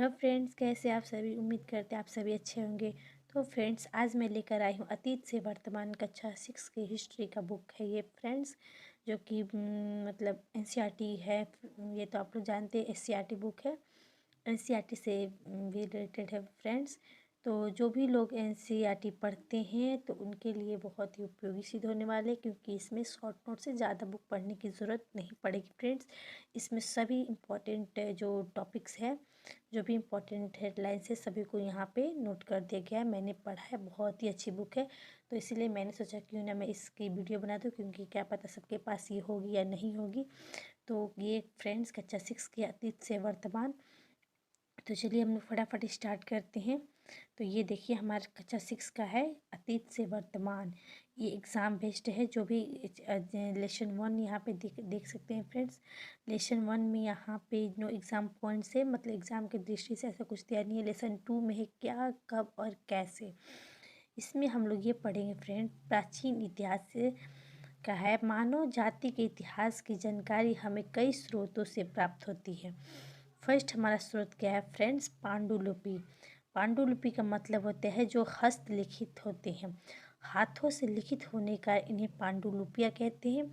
Hello friends, कैसे आप सभी। उम्मीद करते हैं आप सभी अच्छे होंगे। तो फ्रेंड्स, आज मैं लेकर आई हूँ अतीत से वर्तमान कक्षा 6 की हिस्ट्री का बुक है ये फ्रेंड्स, जो कि मतलब एनसीईआरटी है। ये तो आप लोग जानते हैं एनसीईआरटी बुक है, एनसीईआरटी से भी रिलेटेड है फ्रेंड्स। तो जो भी लोग एनसीईआरटी पढ़ते हैं तो उनके लिए बहुत ही उपयोगी सिद्ध होने वाले, क्योंकि इसमें शॉर्ट नोट से ज़्यादा बुक पढ़ने की ज़रूरत नहीं पड़ेगी फ्रेंड्स। इसमें सभी इम्पोर्टेंट जो टॉपिक्स है, जो भी इम्पोर्टेंट हेडलाइंस है, सभी को यहाँ पे नोट कर दिया गया है। मैंने पढ़ा है, बहुत ही अच्छी बुक है। तो इसीलिए मैंने सोचा क्यों ना मैं इसकी वीडियो बना दूँ, क्योंकि क्या पता सबके पास ये होगी या नहीं होगी। तो ये फ्रेंड्स कक्षा 6 की अतीत से वर्तमान। तो चलिए हम लोग फटाफट स्टार्ट करते हैं। तो ये देखिए हमारा कक्षा 6 का है अतीत से वर्तमान। ये एग्ज़ाम बेस्ड है। जो भी लेसन 1 यहाँ पे देख सकते हैं फ्रेंड्स। लेसन 1 में यहाँ पे नो एग्ज़ाम पॉइंट से, मतलब एग्ज़ाम की दृष्टि से ऐसा कुछ दिया नहीं है। लेसन 2 में है क्या, कब और कैसे। इसमें हम लोग ये पढ़ेंगे फ्रेंड, प्राचीन इतिहास से का है। मानव जाति के इतिहास की जानकारी हमें कई स्रोतों से प्राप्त होती है। फर्स्ट हमारा स्रोत क्या है फ्रेंड्स, पांडुलिपि। पांडुलिपि का मतलब होता है जो हस्तलिखित होते हैं, हाथों से लिखित होने का इन्हें पांडुलिपियाँ कहते हैं।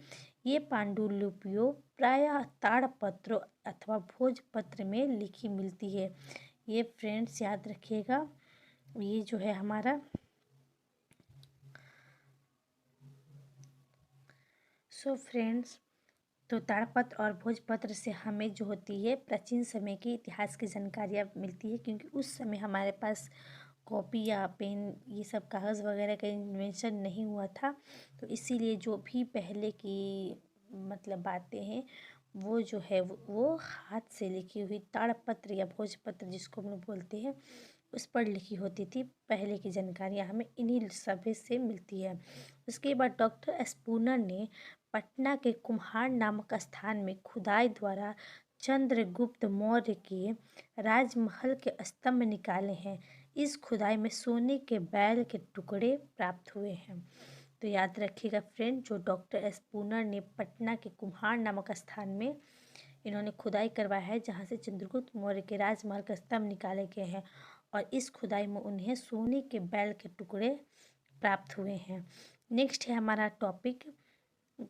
ये पांडुलिपियों प्रायः ताड़पत्र अथवा भोजपत्र में लिखी मिलती है। ये फ्रेंड्स याद रखिएगा, ये जो है हमारा फ्रेंड्स, तो ताड़पत्र और भोजपत्र से हमें जो होती है प्राचीन समय की इतिहास की जानकारियाँ मिलती है, क्योंकि उस समय हमारे पास कॉपी या पेन, ये सब कागज़ वगैरह का इन्वेंशन नहीं हुआ था। तो इसीलिए जो भी पहले की मतलब बातें हैं वो जो है वो हाथ से लिखी हुई ताड़पत्र या भोजपत्र जिसको हम लोग बोलते हैं, उस पर लिखी होती थी। पहले की जानकारियाँ हमें इन्हीं सभी से मिलती है। उसके बाद डॉक्टर स्पूनर ने पटना के कुम्हार नामक स्थान में खुदाई द्वारा चंद्रगुप्त मौर्य के राजमहल के स्तंभ निकाले हैं। इस खुदाई में सोने के बैल के टुकड़े प्राप्त हुए हैं। तो याद रखिएगा फ्रेंड, जो डॉक्टर स्पूनर ने पटना के कुम्हार नामक स्थान में इन्होंने खुदाई करवाया है, जहाँ से चंद्रगुप्त मौर्य के राजमहल के स्तंभ निकाले गए हैं, और इस खुदाई में उन्हें सोने के बैल के टुकड़े प्राप्त हुए हैं। नेक्स्ट है हमारा टॉपिक,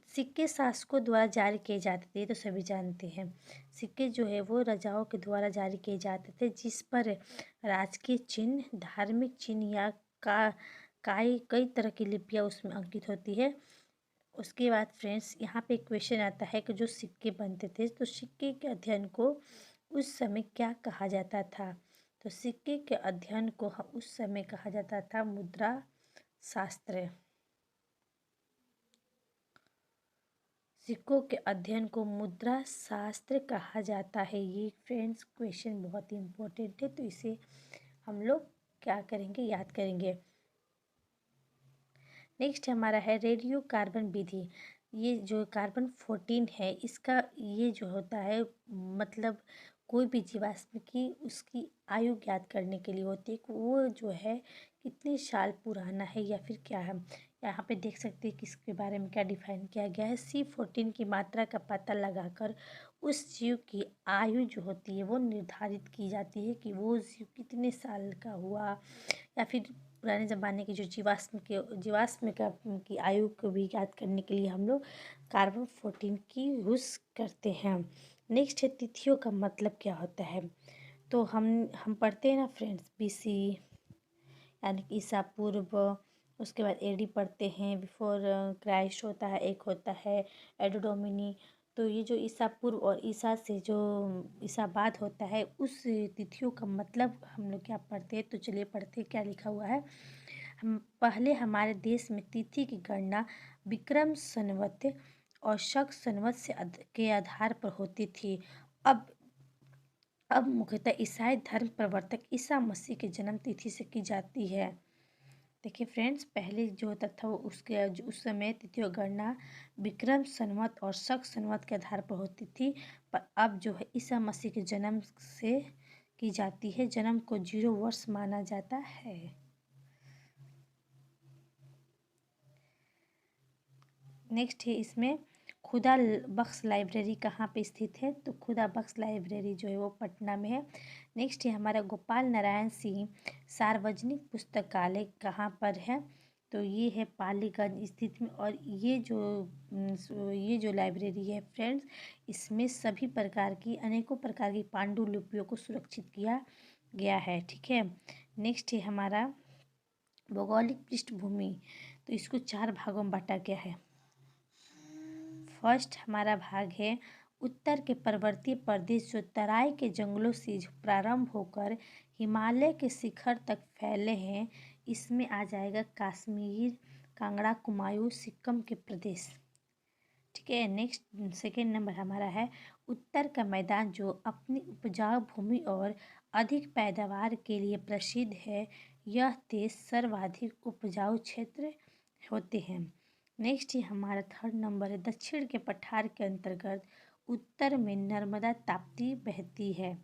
सिक्के शासकों द्वारा जारी किए जाते थे। तो सभी जानते हैं सिक्के जो है वो राजाओं के द्वारा जारी किए जाते थे, जिस पर राजकीय चिन्ह, धार्मिक चिन्ह या कई तरह की लिपियाँ उसमें अंकित होती है। उसके बाद फ्रेंड्स यहाँ पे क्वेश्चन आता है कि जो सिक्के बनते थे, तो सिक्के के अध्ययन को उस समय क्या कहा जाता था। तो सिक्के के अध्ययन को उस समय कहा जाता था मुद्रा शास्त्र। सिक्कों के अध्ययन को मुद्रा शास्त्र कहा जाता है। ये फ्रेंड्स क्वेश्चन बहुत ही इम्पोर्टेंट है, तो इसे हम लोग क्या करेंगे, याद करेंगे। नेक्स्ट हमारा है रेडियो कार्बन विधि। ये जो कार्बन 14 है, इसका ये जो होता है मतलब कोई भी जीवाश्म की उसकी आयु ज्ञात करने के लिए होती है कि वो जो है कितने साल पुराना है या फिर क्या है। यहाँ पे देख सकते हैं कि इसके बारे में क्या डिफाइन किया गया है। C14 की मात्रा का पता लगाकर उस जीव की आयु जो होती है वो निर्धारित की जाती है कि वो जीव कितने साल का हुआ, या फिर पुराने ज़माने के जो जीवाश्म की आयु को भी याद करने के लिए हम लोग कार्बन 14 की यूज़ करते हैं। नेक्स्ट है तिथियों का मतलब क्या होता है। तो हम पढ़ते हैं ना फ्रेंड्स, BC यानी कि ईसा पूर्व, उसके बाद AD पढ़ते हैं, बिफोर क्राइस्ट होता है, एक होता है एडो डोमिनी। तो ये जो ईसा पूर्व और ईसा से जो ईसा बाद होता है, उस तिथियों का मतलब हम लोग क्या पढ़ते हैं। तो चलिए पढ़ते हैं क्या लिखा हुआ है। हम पहले हमारे देश में तिथि की गणना विक्रम संवत और शक संवत के आधार पर होती थी। अब मुख्यतः ईसाई धर्म प्रवर्तक ईसा मसीह के जन्म तिथि से की जाती है। देखिए फ्रेंड्स, पहले जो होता था वो उस समय तिथियों गणना विक्रम संवत और शक संवत के आधार पर होती थी, पर अब जो है ईसा मसीह के जन्म से की जाती है। जन्म को 0 वर्ष माना जाता है। नेक्स्ट है इसमें खुदा बख्श लाइब्रेरी कहाँ पे स्थित है? तो खुदा बख्श लाइब्रेरी जो है वो पटना में है। नेक्स्ट है हमारा गोपाल नारायण सिंह सार्वजनिक पुस्तकालय कहाँ पर है? तो ये है पालीगंज स्थित में। और ये जो लाइब्रेरी है फ्रेंड्स, इसमें सभी प्रकार की अनेकों प्रकार की पांडुलिपियों को सुरक्षित किया गया है। ठीक है। नेक्स्ट है हमारा भौगोलिक पृष्ठभूमि। तो इसको 4 भागों में बांटा गया है। फर्स्ट हमारा भाग है उत्तर के पर्वतीय प्रदेश जो तराई के जंगलों से प्रारंभ होकर हिमालय के शिखर तक फैले हैं। इसमें आ जाएगा कश्मीर, कांगड़ा, कुमायूं, सिक्किम के प्रदेश। ठीक है। नेक्स्ट सेकेंड नंबर हमारा है उत्तर का मैदान जो अपनी उपजाऊ भूमि और अधिक पैदावार के लिए प्रसिद्ध है। यह देश सर्वाधिक उपजाऊ क्षेत्र होते हैं। नेक्स्ट ही हमारा थर्ड नंबर है दक्षिण के पठार के अंतर्गत उत्तर में नर्मदा ताप्ती बहती है।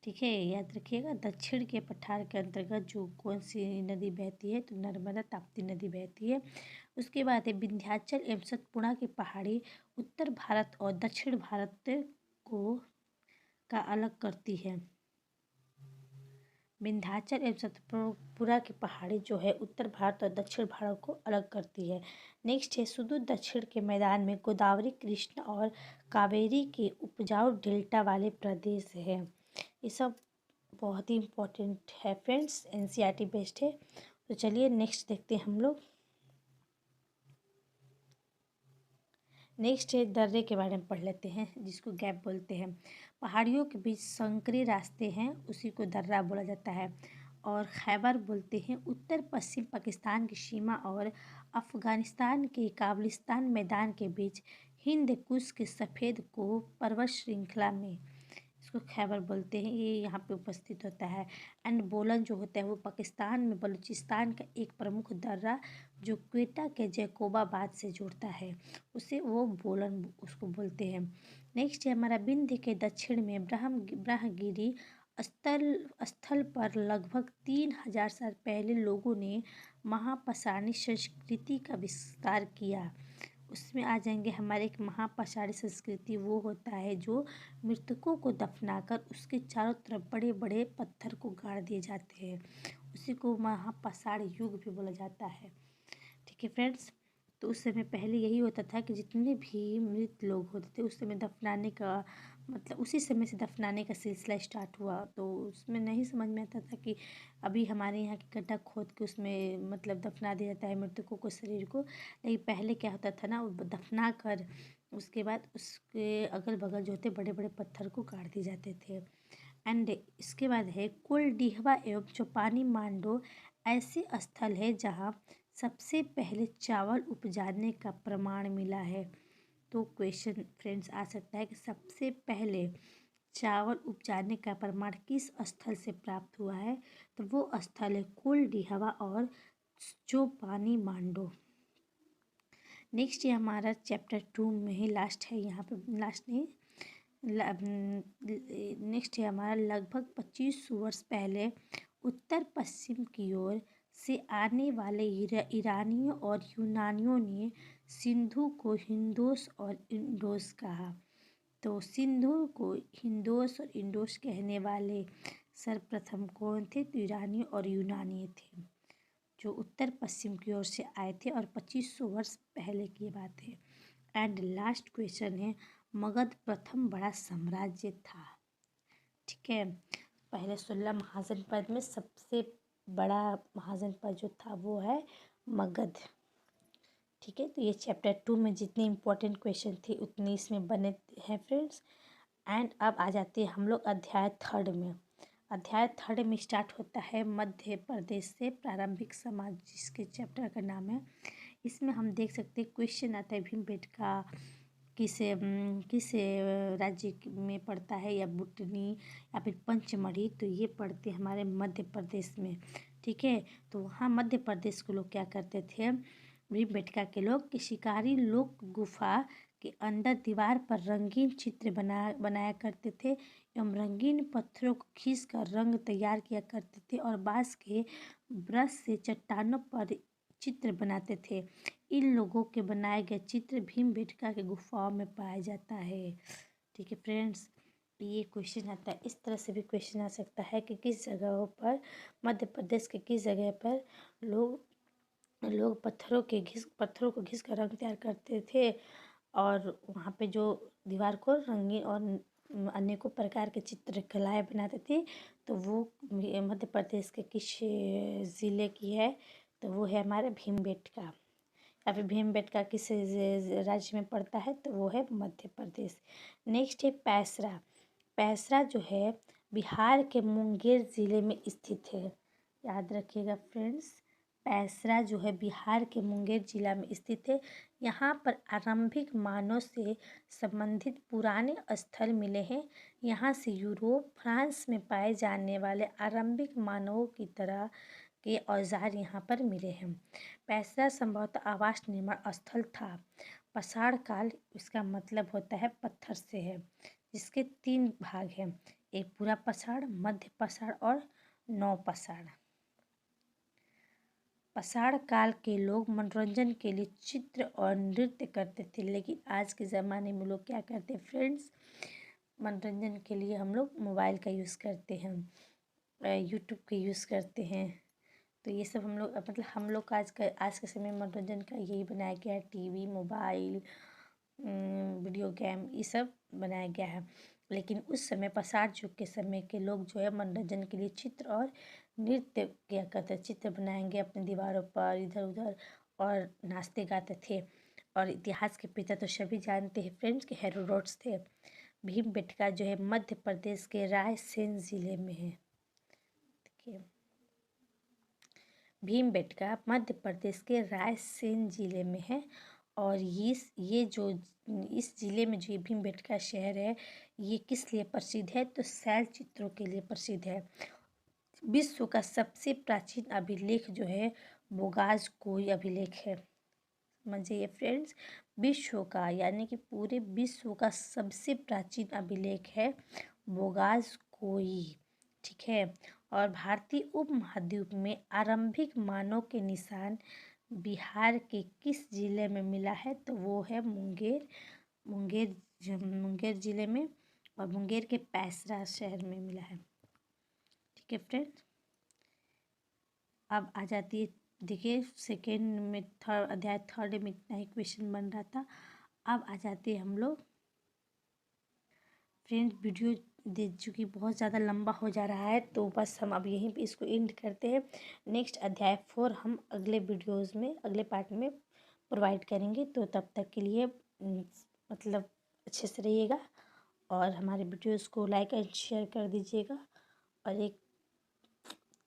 ठीक है, याद रखिएगा दक्षिण के पठार के अंतर्गत जो कौन सी नदी बहती है? तो नर्मदा ताप्ती नदी बहती है। उसके बाद है विंध्याचल एवं सतपुड़ा की पहाड़ी उत्तर भारत और दक्षिण भारत को का अलग करती है। विंध्याचल एवं सतपुड़ा की पहाड़ी जो है उत्तर भारत और दक्षिण भारत को अलग करती है। नेक्स्ट है सुदूर दक्षिण के मैदान में गोदावरी, कृष्णा और कावेरी के उपजाऊ डेल्टा वाले प्रदेश है। ये सब बहुत ही इम्पोर्टेंट है फ्रेंड्स, एनसीईआरटी बेस्ड है। तो चलिए नेक्स्ट देखते हैं हम लोग। नेक्स्ट है दर्रे के बारे में पढ़ लेते हैं जिसको गैप बोलते हैं। पहाड़ियों के बीच संकरी रास्ते हैं उसी को दर्रा बोला जाता है। और खैबर बोलते हैं उत्तर पश्चिम पाकिस्तान की सीमा और अफ़गानिस्तान के काबलिस्तान मैदान के बीच हिंद कुश के सफ़ेद को पर्वत श्रृंखला में इसको खैबर बोलते हैं। ये यहाँ पे उपस्थित होता है। एंड बोलन जो होता है वो पाकिस्तान में बलूचिस्तान का एक प्रमुख दर्रा जो क्वेटा के जैकोबाबाद से जुड़ता है उसे वो बोलन उसको बोलते हैं। नेक्स्ट है हमारा विंध्य के दक्षिण में ब्रह्मगिरी स्थल पर लगभग 3000 साल पहले लोगों ने महापाषाणी संस्कृति का विस्तार किया। उसमें आ जाएंगे हमारे एक महापाषाणी संस्कृति वो होता है जो मृतकों को दफनाकर उसके चारों तरफ बड़े बड़े पत्थर को गाड़ दिए जाते हैं, उसी को महापाषाण युग भी बोला जाता है। ठीक है फ्रेंड्स, तो उस समय पहले यही होता था कि जितने भी मृत लोग होते थे उस समय दफनाने का मतलब उसी समय से दफनाने का सिलसिला स्टार्ट हुआ। तो उसमें नहीं समझ में आता था कि अभी हमारे यहाँ की गड्ढा खोद के उसमें मतलब दफना दिया जाता है मृतकों को शरीर को। लेकिन पहले क्या होता था ना, वो दफना कर उसके बाद उसके अगल बगल जो होते बड़े बड़े पत्थर को काट दिए जाते थे। एंड इसके बाद है कुलडीहवा एवं चौपानी मांडो ऐसे स्थल है जहाँ सबसे पहले चावल उपजाने का प्रमाण मिला है। तो क्वेश्चन फ्रेंड्स आ सकता है कि सबसे पहले चावल उपजाने का प्रमाण किस स्थल से प्राप्त हुआ है? तो वो स्थल है कुलडीहवा और चौपानी मांडो। नेक्स्ट ये हमारा चैप्टर 2 में ही लास्ट है, यहाँ पे लास्ट नहीं नेक्स्ट है हमारा लगभग 25 वर्ष पहले उत्तर पश्चिम की ओर से आने वाले ईरानियों और यूनानियों ने सिंधु को हिंदोस और इंडोस कहा। तो सिंधु को हिंदोस और इंडोस कहने वाले सर्वप्रथम कौन थे? तो ईरानी और यूनानी थे जो उत्तर पश्चिम की ओर से आए थे और 2500 वर्ष पहले की बात है। एंड लास्ट क्वेश्चन है मगध प्रथम बड़ा साम्राज्य था। ठीक है, पहले 16 महाजनपद में सबसे बड़ा महाजनपद जो था वो है मगध। ठीक है, तो ये चैप्टर 2 में जितने इम्पोर्टेंट क्वेश्चन थे उतने इसमें बने हैं फ्रेंड्स। एंड अब आ जाते हैं हम लोग अध्याय 3 में। अध्याय 3 में स्टार्ट होता है मध्य प्रदेश से प्रारंभिक समाज, जिसके चैप्टर का नाम है। इसमें हम देख सकते हैं क्वेश्चन आता है भीमबेटका किस राज्य में पड़ता है, या बुटनी या फिर पंचमढ़ी, तो ये पड़ते हमारे मध्य प्रदेश में। ठीक है, तो वहाँ मध्य प्रदेश के लोग क्या करते थे, भीमबेटका के लोग कि शिकारी लोग गुफा के अंदर दीवार पर रंगीन चित्र बनाया करते थे एवं रंगीन पत्थरों को खींच कर रंग तैयार किया करते थे और बांस के ब्रश से चट्टानों पर चित्र बनाते थे इन लोगों के बनाए गए चित्र भीमबेटका के गुफाओं में पाया जाता है। ठीक है फ्रेंड्स, ये क्वेश्चन आता है। इस तरह से भी क्वेश्चन आ सकता है कि किस जगहों पर, मध्य प्रदेश के किस जगह पर लोग लोग पत्थरों को घिस कर रंग तैयार करते थे, और वहाँ पे जो दीवार को रंगीन और अनेकों प्रकार के चित्रकलाएँ बनाते थे। तो वो मध्य प्रदेश के किस ज़िले की है, तो वो है हमारा भीमबेटका। या फिर भीमबेटका किस राज्य में पड़ता है, तो वो है मध्य प्रदेश। नेक्स्ट है पैसरा। पैसरा जो है बिहार के मुंगेर ज़िले में स्थित है। याद रखिएगा फ्रेंड्स, पैसरा जो है बिहार के मुंगेर जिला में स्थित है। यहाँ पर आरंभिक मानव से संबंधित पुराने स्थल मिले हैं। यहाँ से यूरोप, फ्रांस में पाए जाने वाले आरंभिक मानवों की तरह के औजार यहाँ पर मिले हैं। पैसरा संभवतः आवास निर्माण स्थल था। पसाड़ काल, इसका मतलब होता है पत्थर से है, जिसके 3 भाग हैं, एक पूरा पसाड़, मध्य पसाड़ और नौ पसाड़। पसाड़ काल के लोग मनोरंजन के लिए चित्र और नृत्य करते थे, लेकिन आज के ज़माने में लोग क्या करते हैं फ्रेंड्स, मनोरंजन के लिए हम लोग मोबाइल का यूज़ करते हैं, यूट्यूब का यूज़ करते हैं। तो ये सब हम लोग मतलब हम लोग का आज के समय में मनोरंजन का यही बनाया गया है, टीवी, मोबाइल, वीडियो गेम, ये सब बनाया गया है। लेकिन उस समय पसाड़ युग के समय के लोग जो है मनोरंजन के लिए चित्र और नृत्य किया करते, चित्र बनाएंगे अपनी दीवारों पर इधर उधर और नाचते गाते थे। और इतिहास के पिता तो सभी जानते हैं फ्रेंड्स कि हेरोडोटस थे। भीमबेटका जो है मध्य प्रदेश के रायसेन ज़िले में है। देखिए, भीमबेटका मध्य प्रदेश के रायसेन ज़िले में है। और ये जो इस ज़िले में जो भीमबेटका शहर है, ये किस लिए प्रसिद्ध है, तो शैल चित्रों के लिए प्रसिद्ध है। विश्व का सबसे प्राचीन अभिलेख जो है बोगाज कोई अभिलेख है। समझिए फ्रेंड्स, विश्व का यानी कि पूरे विश्व का सबसे प्राचीन अभिलेख है बोगाज कोई। ठीक है। और भारतीय उपमहाद्वीप में आरंभिक मानव के निशान बिहार के किस जिले में मिला है, तो वो है मुंगेर जिले में, और मुंगेर के पैसरा शहर में मिला है। ठीक है फ्रेंड्स, अब आ जाती है, देखिए सेकेंड में अध्याय थर्ड में इतना ही क्वेश्चन बन रहा था। अब आ जाते हैं हम लोग फ्रेंड्स, वीडियो दे चुकी बहुत ज़्यादा लंबा हो जा रहा है, तो बस हम अब यहीं पे इसको एंड करते हैं। नेक्स्ट अध्याय 4 हम अगले वीडियोज़ में, अगले पार्ट में प्रोवाइड करेंगे। तो तब तक के लिए मतलब अच्छे से रहिएगा और हमारे वीडियोज़ को लाइक एंड शेयर कर दीजिएगा, और एक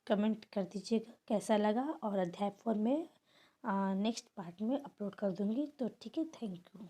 कमेंट कर दीजिएगा कैसा लगा। और अध्याय 4 में नेक्स्ट पार्ट में अपलोड कर दूँगी। तो ठीक है, थैंक यू।